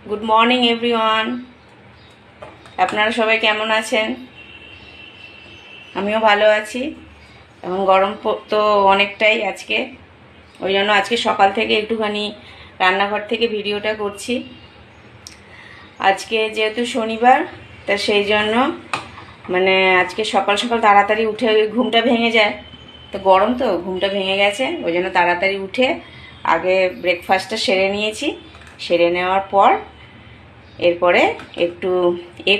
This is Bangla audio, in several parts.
Good morning everyone. আপনারা সবাই কেমন আছেন? আমিও ভালো আছি। এখন গরম তো অনেকটাই আজকে, ওই জন্য আজকে সকাল থেকে একটুখানি রান্নাঘর থেকে ভিডিওটা করছি। আজকে যেহেতু শনিবার, তা সেই জন্য আজকে সকাল সকাল তাড়াতাড়ি উঠে ঘুমটা ভেঙে যায়, তো গরম তো ঘুমটা ভেঙে গেছে, ওই জন্য তাড়াতাড়ি উঠে আগে ব্রেকফাস্টটা সেরে নিয়েছি। সেরে নেওয়ার পর এরপরে একটু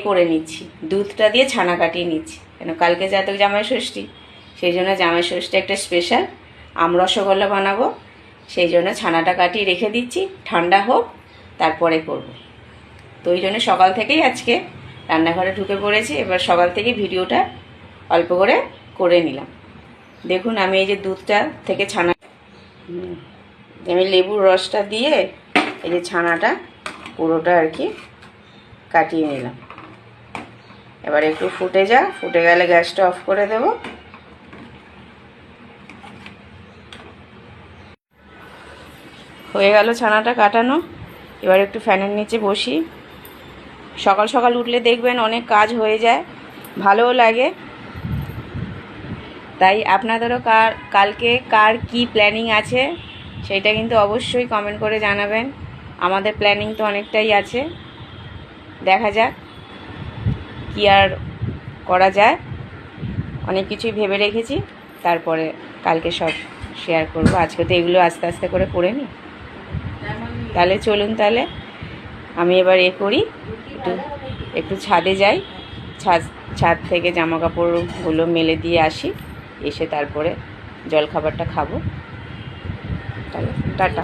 করে নিচ্ছি, দুধটা দিয়ে ছানা কাটিয়ে নিচ্ছি, কেন কালকে যাতে জামাই ষষ্ঠী, সেই জন্য জামাই ষষ্ঠী একটা স্পেশাল রসগোল্লা বানাবো, সেই জন্য ছানাটা কাটিয়ে রেখে দিচ্ছি, ঠান্ডা হোক তারপরে করব। তো ওই জন্য সকাল থেকেই আজকে রান্নাঘরে ঢুকে পড়েছি। এবার সকাল থেকে ভিডিওটা অল্প করে নিলাম। দেখুন আমি এই যে দুধটা থেকে ছানা, আমি লেবুর রসটা দিয়ে এই যে ছানাটা পুরোটা আর কি কাটিয়ে নিলাম। এবার একটু ফুটে গেলে গ্যাসটা অফ করে দেব। হয়ে গেল ছানাটা কাটানো। এবার একটু ফ্যানের নিচে বসি। সকাল সকাল উঠলে দেখবেন অনেক কাজ হয়ে যায়, ভালোও লাগে। তাই আপনাদেরও কালকে কার কি প্ল্যানিং আছে সেটা কিন্তু অবশ্যই কমেন্ট করে জানাবেন। আমাদের প্ল্যানিং তো অনেকটাই আছে, দেখা যাক কি আর করা যায়। অনেক কিছুই ভেবে রেখেছি, তারপরে কালকে সব শেয়ার করব। আজকে তো এগুলো আস্তে আস্তে করে নিই। তাহলে চলুন, তাহলে আমি এবার করি, একটু ছাদে যাই, ছাদ থেকে জামা কাপড়গুলো মেলে দিয়ে আসি, এসে তারপরে জলখাবারটা খাবো। তাহলে টাটা।